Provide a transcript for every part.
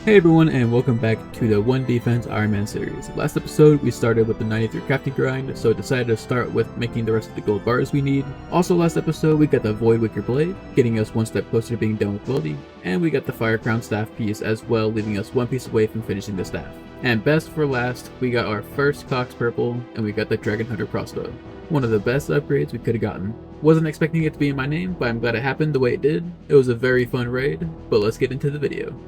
Hey everyone, and welcome back to the One Defense Ironman series. Last episode we started with the 93 crafting grind, so I decided to start with making the rest of the gold bars we need. Also last episode we got the Void Wicker Blade, getting us one step closer to being done with Wildy, and we got the Fire Crown Staff piece as well, leaving us one piece away from finishing the staff. And best for last, we got our first Cox Purple, and we got the Dragon Hunter crossbow. One of the best upgrades we could have gotten. Wasn't expecting it to be in my name, but I'm glad it happened the way it did. It was a very fun raid, but let's get into the video.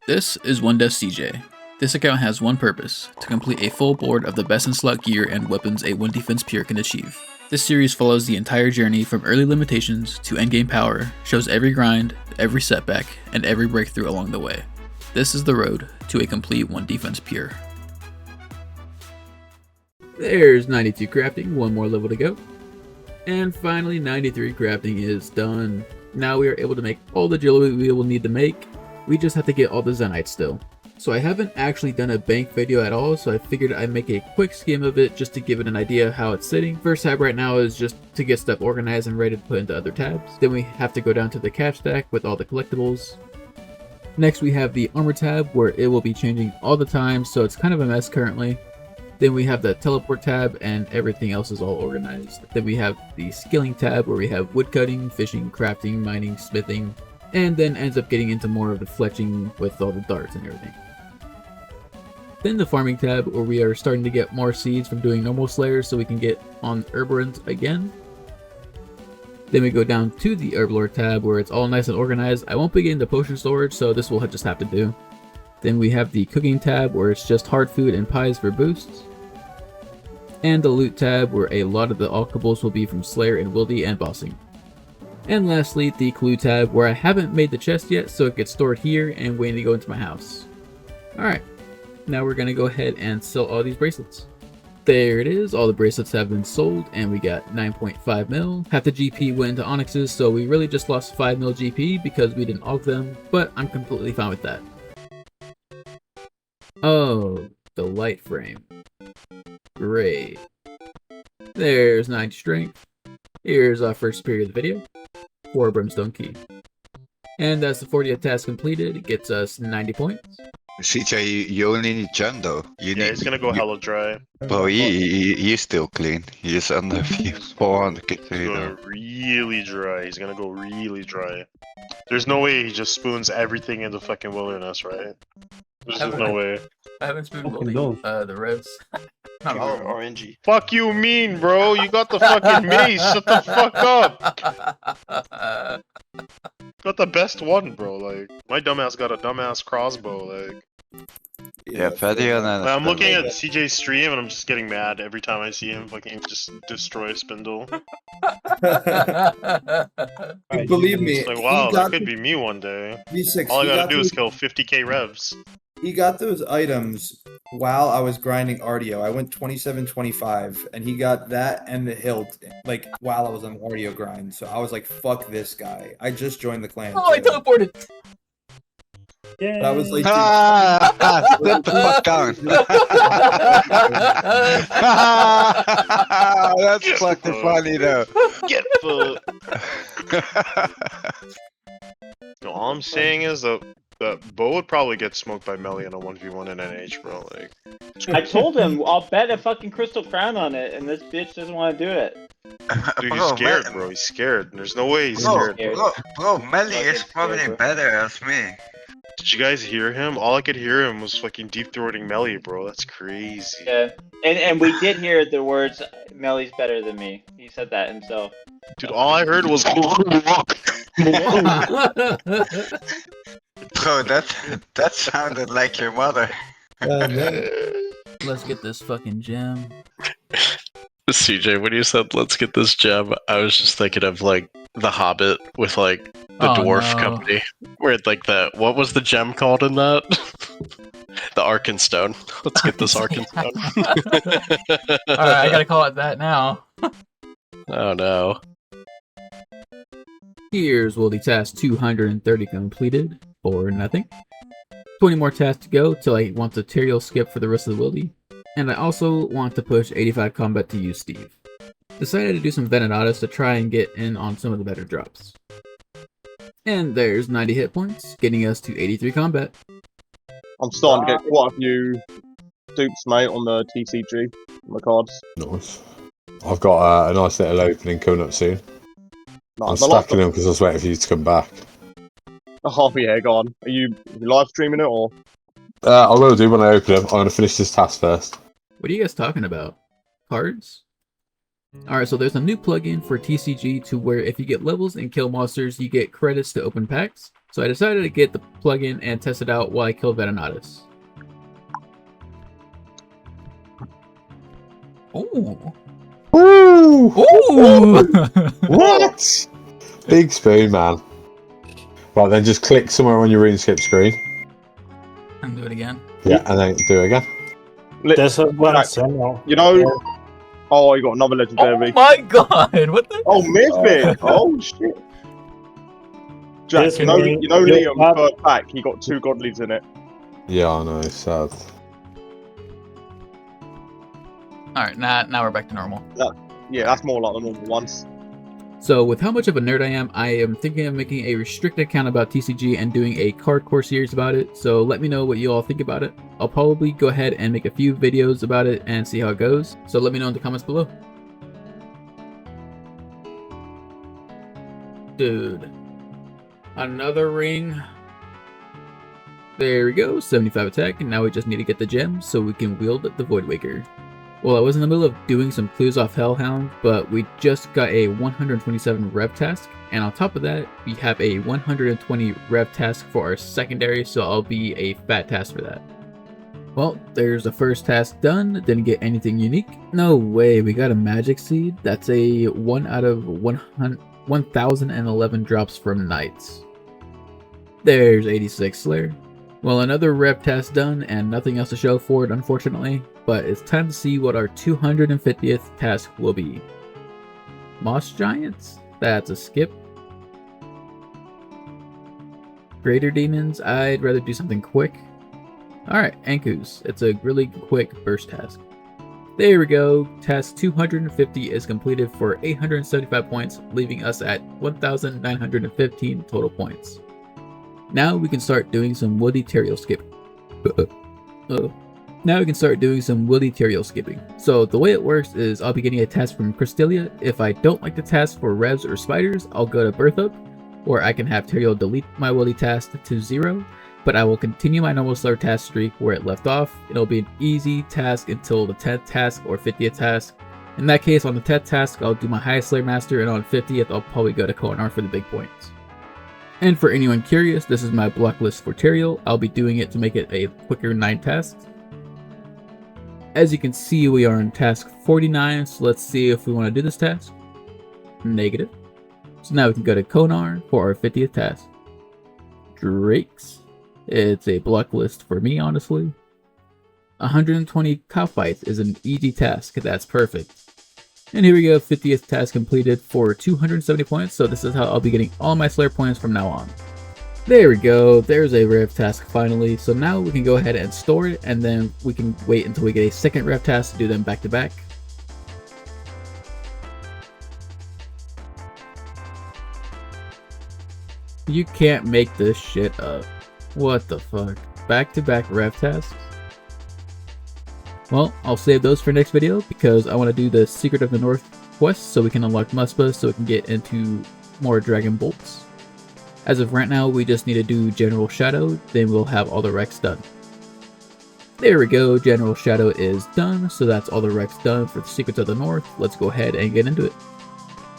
This is OneDev CJaiye. This account has one purpose, to complete a full board of the best in slot gear and weapons a One Defense peer can achieve. This series follows the entire journey from early limitations to endgame power, shows every grind, every setback, and every breakthrough along the way. This is the road to a complete One Defense peer. There's 92 crafting, one more level to go. And finally 93 crafting is done. Now we are able to make all the jewelry we will need to make. We just have to get all the Zenites still. So I haven't actually done a bank video at all, so I figured I'd make a quick skim of it just to give it an idea of how it's sitting. First tab right now is just to get stuff organized and ready to put into other tabs. Then we have to go down to the cash stack with all the collectibles. Next we have the armor tab where it will be changing all the time, so it's kind of a mess currently. Then we have the teleport tab and everything else is all organized. Then we have the skilling tab where we have woodcutting, fishing, crafting, mining, smithing, and then ends up getting into more of the fletching with all the darts and everything. Then the farming tab where we are starting to get more seeds from doing normal slayers so we can get on herbalist again. Then we go down to the herblore tab where it's all nice and organized. I won't be getting the potion storage, so this will just have to do. Then we have the cooking tab where it's just hard food and pies for boosts. And the loot tab where a lot of the alchables will be from Slayer and Wildy and bossing. And lastly, the clue tab where I haven't made the chest yet, so it gets stored here and waiting to go into my house. Alright, now we're going to go ahead and sell all these bracelets. There it is, all the bracelets have been sold and we got 9.5 mil. Half the GP went into onyxes, so we really just lost 5 mil GP because we didn't aug them, but I'm completely fine with that. Oh, the light frame. Great. There's 90 strength. Here's our first superior of the video. 4 brimstone key. And that's the 40th task completed. It gets us 90 points. CJaiye, you only need Jen though. He's gonna go hella dry. Bro, he's still clean. He's under 400 He's gonna go really dry. He's gonna go really dry. There's no way he just spoons everything in the fucking wilderness, right? There's just no way. I haven't spooned the revs. Not all RNG. Fuck you mean, bro? You got the fucking mace. Shut the fuck up. Got the best one, bro. Like, my dumbass got a dumbass crossbow. Like, yeah, Paddy and like, I'm looking at CJ's stream and I'm just getting mad every time I see him fucking just destroy Spindel. Believe me, It's like, wow, that could be me one day. V6, All I gotta do is kill 50k revs. he got those items while I was grinding RDO. I went 27-25, and he got that and the hilt like while I was on the RDO grind. So I was like, "Fuck this guy!" I just joined the clan. Oh, I teleported! But I was like, Sit the fuck down. That's fucking funny though. Get fucked. No, all I'm saying is that Bo would probably get smoked by Melly in a 1v1 in NH, bro. Like, I told him I'll bet a fucking crystal crown on it, and this bitch doesn't want to do it. dude, he's scared, bro. He's scared. There's no way he's scared. Bro, Melly is probably better as me. Did you guys hear him? All I could hear him was fucking deep throating Melly, bro. That's crazy. Yeah, and we did hear the words, "Melly's better than me." He said that himself. Dude, all I heard was. Bro, that sounded like your mother. Let's get this fucking gem. CJaiye, when you said let's get this gem, I was just thinking of like the Hobbit with like the dwarf company. Where like what was the gem called in that? The Arkenstone. Let's get this Arkenstone. Alright, I gotta call it that now. Oh no. Here's Wildy task 230 completed, or nothing. 20 more tasks to go till I want the Teriel skip for the rest of the Wildy. And I also want to push 85 combat to use Steve. Decided to do some Venenatis to try and get in on some of the better drops. And there's 90 hit points, getting us to 83 combat. I'm starting to get quite a few dupes, mate, on the TCG, on the cards. Nice. I've got a nice little opening coming up soon. Nice. I'm stacking them because I was waiting for you to come back. Oh yeah, go on. Are you live streaming it or? I will do when I open them. I'm going to finish this task first. What are you guys talking about? Cards? Alright, so there's a new plugin for TCG to where if you get levels and kill monsters, you get credits to open packs. So I decided to get the plugin and test it out while I kill Venenatis. Ooh. Woo! Ooh! What? Big spoon, man. Right, then just click somewhere on your RuneScape screen. And do it again. Yeah, and then do it again. There's a one Right. symbol. You know. Oh, you got another legendary. Oh my god! What the? Oh, Mythic! Oh shit! Jack, This you know means Liam you're- third pack. He got 2 godlies in it. Yeah, I know, it's sad. Alright, now we're back to normal. Yeah, that's more like the normal ones. So with how much of a nerd I am thinking of making a restricted account about TCG and doing a card core series about it. So let me know what you all think about it. I'll probably go ahead and make a few videos about it and see how it goes. So let me know in the comments below. Dude. Another ring. There we go, 75 attack, and now we just need to get the gem so we can wield the Voidwaker. Well, I was in the middle of doing some clues off Hellhound, but we just got a 127 rev task, and on top of that, we have a 120 rev task for our secondary, so I'll be a fat task for that. Well, there's the first task done. Didn't get anything unique. No way, we got a magic seed. That's a 1 out of 1011 drops from Knights. There's 86 Slayer. Well, another rev task done and nothing else to show for it, unfortunately, but it's time to see what our 250th task will be. Moss Giants? That's a skip. Greater Demons? I'd rather do something quick. Alright, Ankus. It's a really quick burst task. There we go. Task 250 is completed for 875 points, leaving us at 1,915 total points. Now we can start doing some woody terial skipping. Now we can start doing some woody terial skipping. So the way it works is I'll be getting a task from Crystalia. If I don't like the task for revs or spiders, I'll go to Birth Up, or I can have Terial delete my woody task to 0, but I will continue my normal Slayer task streak where it left off. It'll be an easy task until the 10th task or 50th task. In that case, on the 10th task, I'll do my highest Slayer Master, and on 50th, I'll probably go to Konar for the big points. And for anyone curious, this is my block list for Terial. I'll be doing it to make it a quicker 9 tasks. As you can see, we are on task 49, so let's see if we want to do this task. Negative. So now we can go to Konar for our 50th task. Drakes. It's a block list for me, honestly. 120 cow fights is an easy task, that's perfect. And here we go, 50th task completed for 270 points, so this is how I'll be getting all my Slayer points from now on. There we go, there's a rev task finally, so now we can go ahead and store it, and then we can wait until we get a second rev task to do them back to back. You can't make this shit up. What the fuck? Back to back rev tasks? Well, I'll save those for next video because I want to do the Secret of the North quest so we can unlock Muspa so we can get into more Dragon Bolts. As of right now, we just need to do General Shadow, then we'll have all the Recs done. There we go, General Shadow is done, so that's all the Recs done for the Secrets of the North. Let's go ahead and get into it.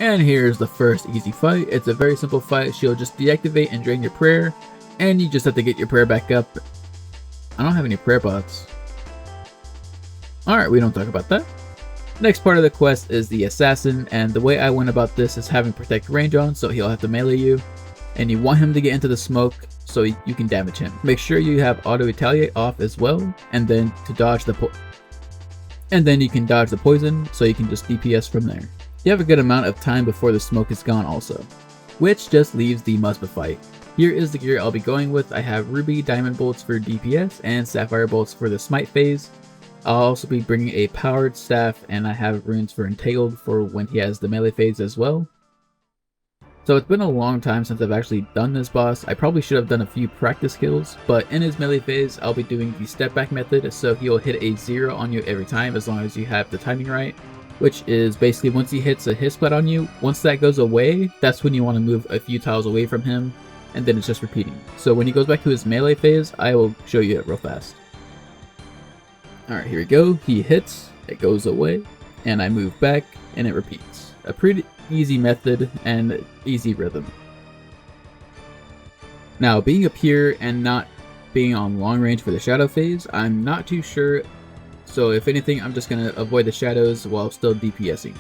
And here's the first easy fight. It's a very simple fight. She'll just deactivate and drain your prayer, and you just have to get your prayer back up. I don't have any prayer bots. Alright, we don't talk about that. Next part of the quest is the Assassin, and the way I went about this is having Protect range on, so he'll have to melee you. And you want him to get into the smoke so you can damage him. Make sure you have Auto Retaliate off as well, and then to dodge the you can dodge the poison, so you can just DPS from there. You have a good amount of time before the smoke is gone also. Which just leaves the Muspa fight. Here is the gear I'll be going with. I have Ruby Diamond Bolts for DPS and Sapphire Bolts for the Smite phase. I'll also be bringing a Powered Staff, and I have runes for Entangled for when he has the melee phase as well. So it's been a long time since I've actually done this boss. I probably should have done a few practice kills, but in his melee phase, I'll be doing the step back method, so he'll hit a 0 on you every time as long as you have the timing right, which is basically once he hits a hit split on you, once that goes away, that's when you want to move a few tiles away from him, and then it's just repeating. So when he goes back to his melee phase, I will show you it real fast. Alright, here we go. He hits, it goes away, and I move back, and it repeats. A pretty easy method and easy rhythm. Now, being up here and not being on long range for the shadow phase, I'm not too sure, so if anything, I'm just going to avoid the shadows while still DPSing.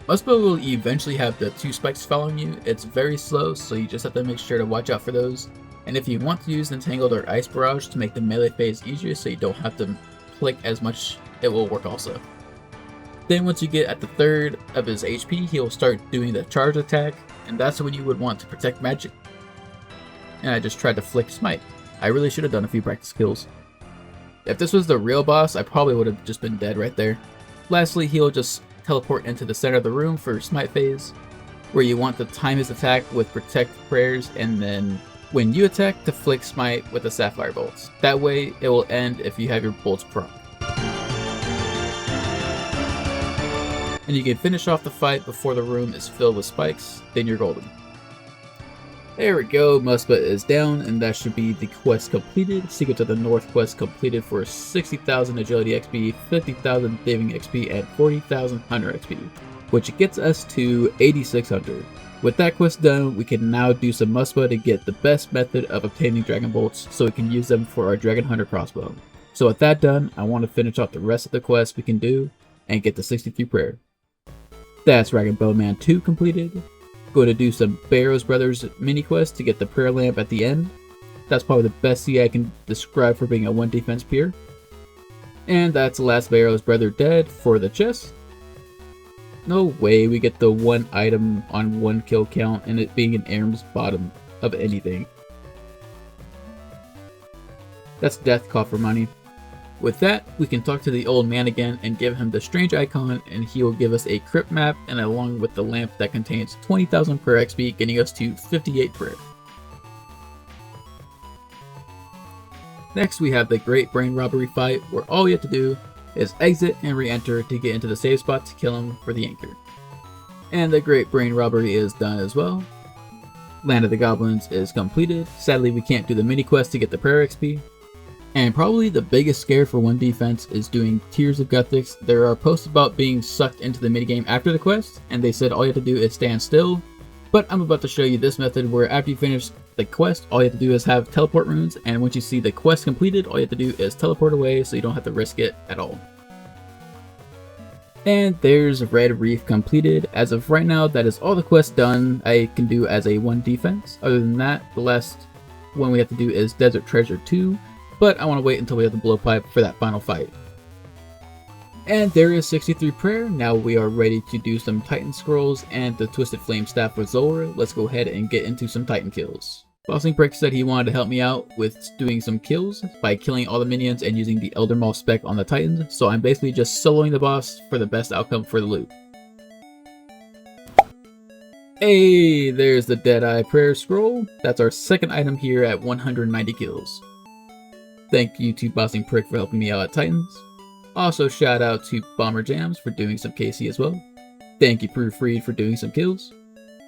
Muspel will eventually have the 2 spikes following you. It's very slow, so you just have to make sure to watch out for those. And if you want to use Entangled or Ice Barrage to make the melee phase easier so you don't have to click as much, it will work also. Then once you get at the 3rd of his HP, he'll start doing the charge attack, and that's when you would want to protect magic. And I just tried to flick Smite. I really should have done a few practice kills. If this was the real boss, I probably would have just been dead right there. Lastly, he'll just teleport into the center of the room for Smite phase, where you want to time his attack with Protect Prayers, and then when you attack, to flick Smite with the Sapphire Bolts. That way, it will end if you have your bolts proc. And you can finish off the fight before the room is filled with spikes, then you're golden. There we go, Muspa is down, and that should be the quest completed. Secret to the North quest completed for 60,000 Agility XP, 50,000 Thieving XP, and 40,000 Hunter XP, which gets us to 8,600. With that quest done, we can now do some Muspa to get the best method of obtaining Dragon Bolts so we can use them for our Dragon Hunter crossbow. So with that done, I want to finish off the rest of the quests we can do and get the 63 prayer. That's Dragon Bowman 2 completed. Going to do some Barrows Brothers mini quest to get the prayer lamp at the end. That's probably the best CA I can describe for being a 1 defense peer. And that's the last Barrows Brother dead for the chest. No way we get the 1 item on 1 kill count and it being an Aram's bottom of anything. That's death call for money. With that, we can talk to the old man again and give him the strange icon, and he will give us a crypt map and along with the lamp that contains 20,000 prayer XP, getting us to 58 prayer. Next we have the Great Brain Robbery fight, where all you have to do is exit and re-enter to get into the save spot to kill him for the anchor. And the Great Brain Robbery is done as well. Land of the Goblins is completed. Sadly we can't do the mini quest to get the prayer XP. And probably the biggest scare for 1 defense is doing Tears of Guthix. There are posts about being sucked into the minigame after the quest, and they said all you have to do is stand still. But I'm about to show you this method where after you finish the quest, all you have to do is have teleport runes, and once you see the quest completed, all you have to do is teleport away so you don't have to risk it at all. And there's Red Reef completed. As of right now, that is all the quests done I can do as a 1 defense. Other than that, the last one we have to do is Desert Treasure 2. But I want to wait until we have the blowpipe for that final fight. And there is 63 prayer. Now we are ready to do some Titan scrolls and the Twisted Flame Staff with Zora. Let's go ahead and get into some Titan kills. Bossing Prick said he wanted to help me out with doing some kills by killing all the minions and using the Elder Maul spec on the Titans. So I'm basically just soloing the boss for the best outcome for the loot. Hey, there's the Deadeye Prayer Scroll. That's our 2nd item here at 190 kills. Thank you to Bossing Prick for helping me out at Titans. Also shout out to Bomber Jams for doing some KC as well. Thank you Proofread for doing some kills.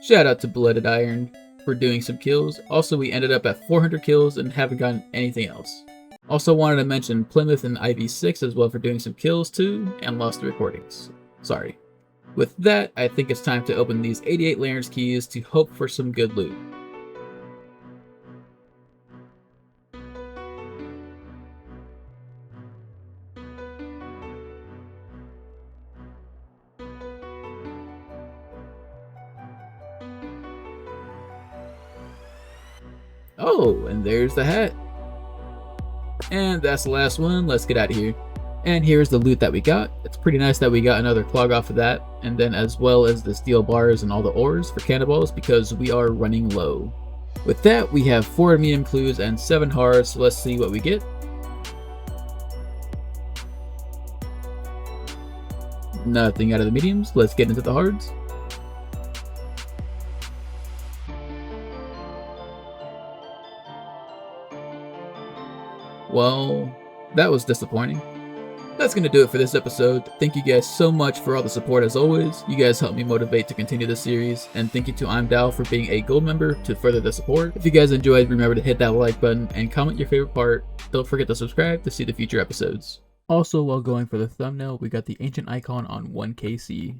Shout out to Blooded Iron for doing some kills. Also we ended up at 400 kills and haven't gotten anything else. Also wanted to mention Plymouth and IV6 as well for doing some kills too, and lost the recordings. Sorry. With that, I think it's time to open these 88 Larynx keys to hope for some good loot. Oh, and there's the hat. And that's the last one. Let's get out of here. And here's the loot that we got. It's pretty nice that we got another clog off of that, and then as well as the steel bars and all the ores for cannonballs because we are running low. With that, we have 4 medium clues and 7 hards, so let's see what we get. Nothing out of the mediums, let's get into the hards. Well, that was disappointing. That's going to do it for this episode. Thank you guys so much for all the support as always. You guys help me motivate to continue this series. And thank you to I'm Dow for being a gold member to further the support. If you guys enjoyed, remember to hit that like button and comment your favorite part. Don't forget to subscribe to see the future episodes. Also, while going for the thumbnail, we got the ancient icon on 1KC.